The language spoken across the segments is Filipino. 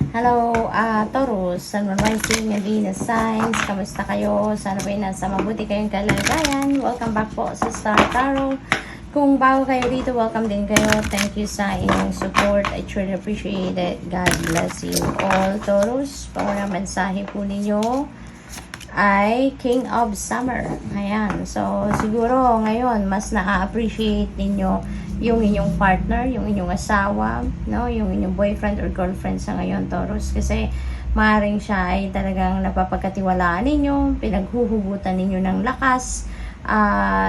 Hello, Taurus, Sun, Moon, Rising, and Venus signs. Kamusta kayo? Sana ba nasa mabuti kayong kalagayan? Welcome back po sa Star Tarot. Kung bago kayo dito, welcome din kayo. Thank you sa inyong support. I truly appreciate it. God bless you all, Taurus. Paunang mensahe po ninyo ay King of Summer. Ayan. So, siguro ngayon, mas na-appreciate ninyo yung inyong partner, yung inyong asawa, no? Yung inyong boyfriend or girlfriend sa ngayon, Taurus. Kasi maaaring siya ay talagang napapagkatiwalaan ninyo, pinaghuhugutan ninyo ng lakas.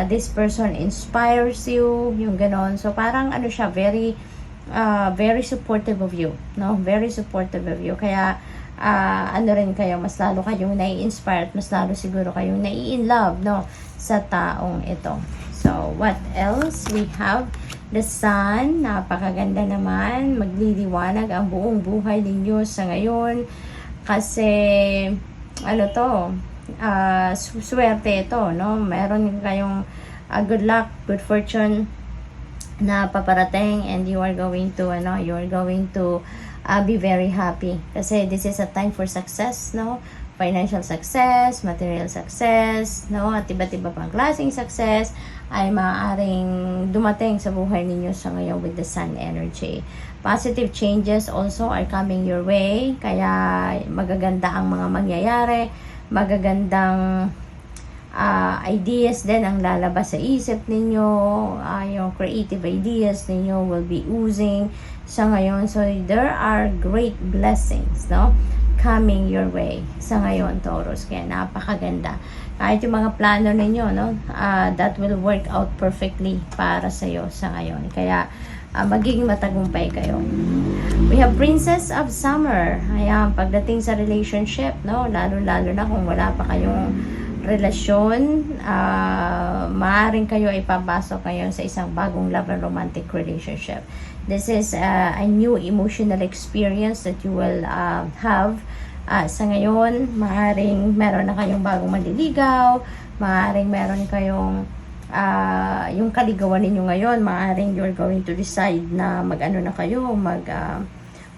This person inspires you, yung ganon. So, parang ano siya, very supportive of you, no? Very supportive of you. Kaya, ano rin kayo, mas lalo kayong nai-inspire, mas lalo siguro kayong nai-in-love, no? Sa taong ito. So, what else? We have the sun. Napakaganda naman. Magliliwanag ang buong buhay ninyo sa ngayon. Kasi, ano to, swerte ito, no? Meron kayong good luck, good fortune na paparating, and you are going to, be very happy. Kasi this is a time for success, no? Financial success, material success, no? At iba't iba pang klaseng success ay maaaring dumating sa buhay ninyo sa ngayon with the sun energy. Positive changes also are coming your way. Kaya magaganda ang mga mangyayari. Magagandang ideas din ang lalabas sa isip ninyo. Yung creative ideas ninyo will be oozing sa ngayon. So, there are great blessings, no? Coming your way sa ngayon, Taurus. Kaya napakaganda. Kahit yung mga plano ninyo, no? That will work out perfectly para sa iyo sa ngayon. Kaya, magiging matagumpay kayo. We have Princess of Summer. Ayan, pagdating sa relationship, no? Lalo-lalo na kung wala pa kayong relasyon, maaaring kayo ay papasok kayo sa isang bagong love and romantic relationship. This is a new emotional experience that you will have sa ngayon. Maaaring meron na kayong bagong manliligaw, maaaring meron kayong yung kaligawan ninyo ngayon, maaaring you're going to decide na mag-ano na kayo,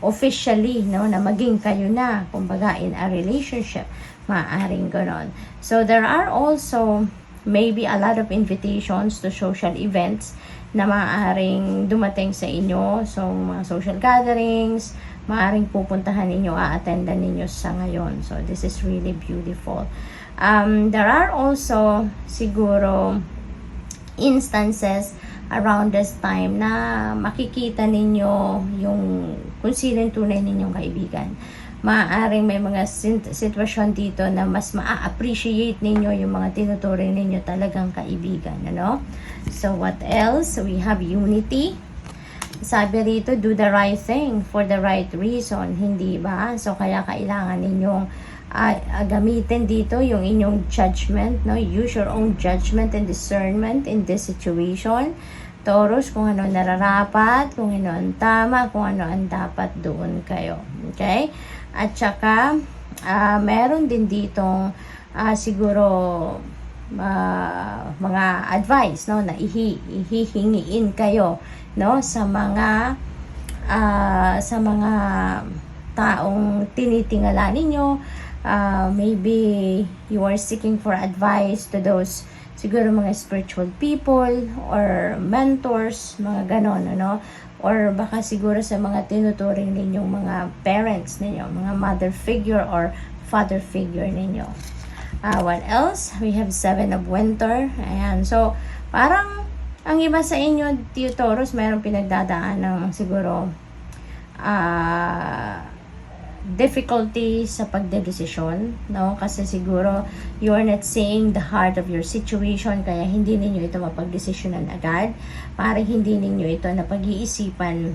officially, no, na maging kayo na, kumbaga in a relationship, maaaring ganon. So there are also maybe a lot of invitations to social events na maaaring dumating sa inyo. So mga social gatherings, maaaring pupuntahan ninyo, a-attendan ninyo sa ngayon. So this is really beautiful. There are also siguro instances around this time na makikita ninyo yung kung sino yung tunay ninyong kaibigan. Maaaring may mga sitwasyon dito na mas ma-appreciate ninyo yung mga tinuturing ninyo talagang kaibigan, ano? So, what else? We have unity. Sabi rito, do the right thing for the right reason, hindi ba? So, kaya kailangan ninyong gamitin dito yung inyong judgment, no? Use your own judgment and discernment in this situation. Taurus, kung ano nararapat, kung ano ang tama, kung ano ang dapat doon kayo. Okay? At saka, meron din ditong siguro mga advice, no, na ihihingiin kayo, no, sa mga taong tinitingala ninyo. Maybe you are seeking for advice to those siguro mga spiritual people or mentors, mga ganon, ano? Or baka siguro sa mga tinuturing ninyong mga parents ninyo, mga mother figure or father figure ninyo. What else? We have Seven of Winter. Ayan. So, parang ang iba sa inyo, Taurus, mayroong pinagdadaan ng siguro difficulty sa pagdedesisyon, no? Kasi siguro you are not seeing the heart of your situation, kaya hindi ninyo ito mapagdesisyonan agad. Parang hindi ninyo ito na pag-iisipan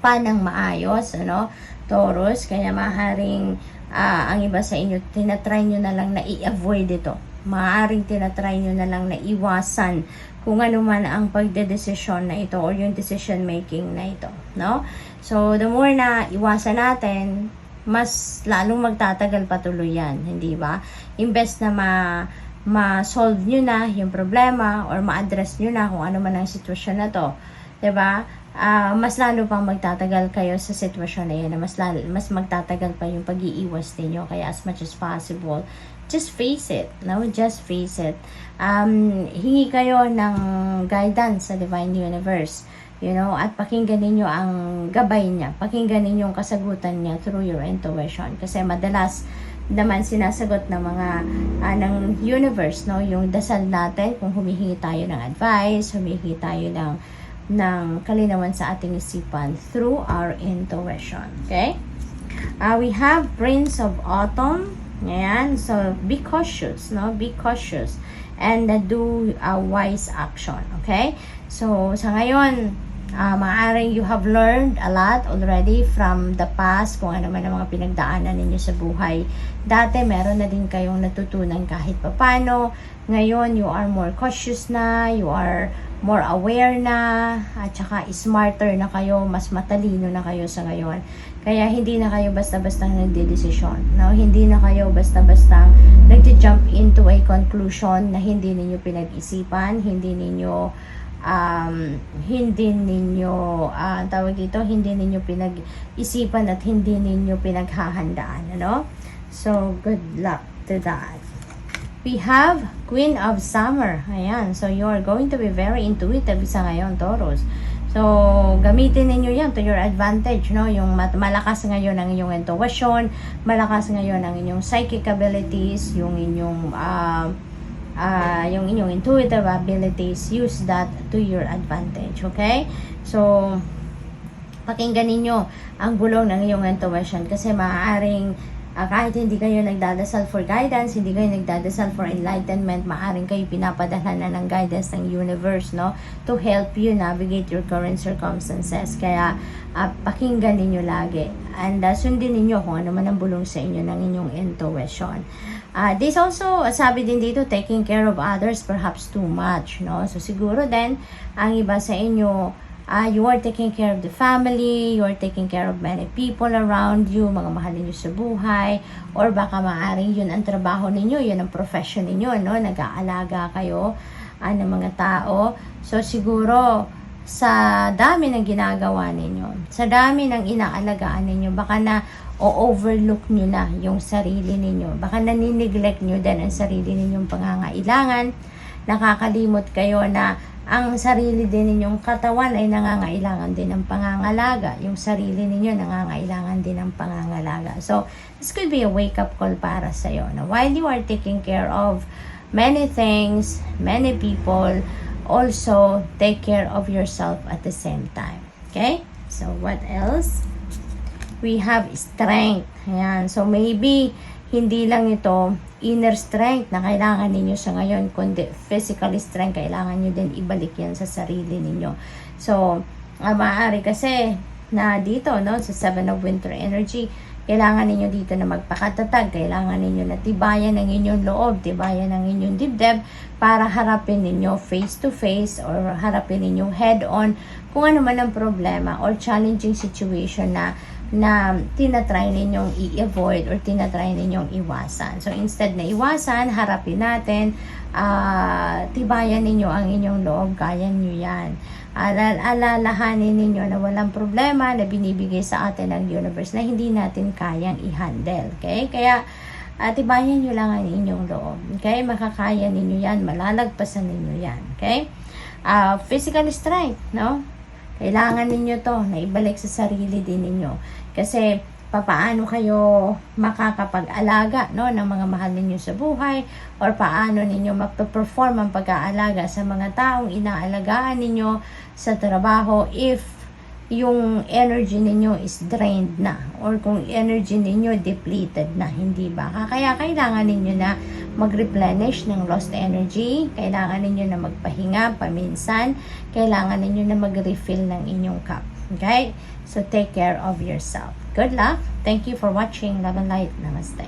pa ng maayos, ano, Taurus. Kaya maaaring ang iba sa inyo, tinatry nyo na lang na i-avoid ito. Maaaring tinatry nyo na lang na iwasan kung ano man ang pagdedesisyon na ito or yung decision making na ito, no? So, the more na iwasan natin, mas lalong magtatagal patuloy yan, hindi ba? Imbes na ma-solve nyo na yung problema or ma-address nyo na kung ano man ang sitwasyon na to, 'di ba? mas lalo pang magtatagal kayo sa sitwasyon na yan, mas magtatagal pa yung pag-iiwas ninyo. Kaya as much as possible, just face it, no? Just face it. Hingi kayo ng guidance sa Divine Universe, you know, at pakinggan ninyo ang gabay niya, pakinggan ninyo ang kasagutan niya through your intuition. Kasi madalas naman sinasagot ng mga ng universe, no, yung dasal natin kung humihingi tayo ng advice, humihingi tayo ng kalinawan sa ating isipan through our intuition. Okay? We have Prince of Autumn. Ayan. So, be cautious, no? Be cautious. And do a wise action. Okay? So, sa ngayon, maaaring you have learned a lot already from the past, kung ano man ang mga pinagdaanan ninyo sa buhay. Dati, meron na din kayong natutunan kahit papano. Ngayon, you are more cautious na, you are more aware na, at saka smarter na kayo, mas matalino na kayo sa ngayon. Kaya hindi na kayo basta-basta nagdedesisyon, no? Hindi na kayo basta-basta nagja-jump into a conclusion na hindi ninyo pinag-isipan, hindi ninyo tawag dito, hindi ninyo pinag-isipan at hindi ninyo pinaghahandaan, ano? So, good luck to that. We have Queen of Summer. Ayan. So, you are going to be very intuitive sa ngayon, Taurus. So, gamitin ninyo yan to your advantage, no? Yung malakas ngayon ang inyong intuition, malakas ngayon ang inyong psychic abilities, yung inyong intuitive abilities, use that to your advantage, okay? So, pakinggan ninyo ang bulong ng iyong intuition kasi maaaring kahit hindi kayo nagdadasal for guidance, hindi kayo nagdadasal for enlightenment, maaaring kayo pinapadala na ng guidance ng universe, no? To help you navigate your current circumstances. Kaya, pakinggan ninyo lagi. And sundin ninyo kung ano man ang bulong sa inyo ng inyong intuition. This also, sabi din dito, taking care of others perhaps too much, no? So, siguro din, ang iba sa inyo, you are taking care of the family, you are taking care of many people around you, mga mahal ninyo sa buhay, or baka maaaring yun ang trabaho ninyo, yun ang profession ninyo, no? Nag-aalaga kayo ng mga tao. So, siguro, sa dami ng ginagawa ninyo, sa dami ng inaalagaan ninyo, baka na o-overlook nyo na yung sarili ninyo. Baka nanineglect nyo din ang sarili ninyong pangangailangan. Nakakalimot kayo na ang sarili din ninyong katawan ay nangangailangan din ng pangangalaga. Yung sarili ninyo nangangailangan din ng pangangalaga. So, this could be a wake-up call para sa'yo. Now, while you are taking care of many things, many people, also take care of yourself at the same time. Okay? So, what else? We have strength. Ayan. So, maybe hindi lang ito inner strength na kailangan ninyo sa ngayon, kundi physical strength, kailangan nyo din ibalik yan sa sarili ninyo. So, maaari kasi na dito, no, sa 7 of Winter Energy, kailangan ninyo dito na magpakatatag, kailangan ninyo na tibayan ang inyong loob, tibayan ang inyong dibdib, para harapin ninyo face to face or harapin ninyo head on kung ano man ang problema or challenging situation na tinatry ninyong i-avoid or tinatry ninyong iwasan. So, instead na iwasan, harapin natin, tibayan ninyo ang inyong loob, kaya nyo yan. Alalahanin ninyo na walang problema na binibigay sa atin ng universe na hindi natin kayang i-handle. Okay? Kaya, tibayan nyo lang ang inyong loob. Okay? Makakaya ninyo yan, malalagpasan ninyo yan. Okay? Physical strength, no? Kailangan ninyo to na ibalik sa sarili din ninyo. Kasi paano kayo makakapag-alaga, no, ng mga mahal ninyo sa buhay, or paano ninyo magpe-perform ang pag-aalaga sa mga taong inaalagaan ninyo sa trabaho if yung energy ninyo is drained na, or kung energy ninyo depleted na, hindi ba? Kaya kailangan ninyo na mag-replenish ng lost energy, kailangan ninyo na magpahinga paminsan, kailangan ninyo na mag-refill ng inyong cup. Okay? So, take care of yourself. Good luck. Thank you for watching. Love and light. Namaste.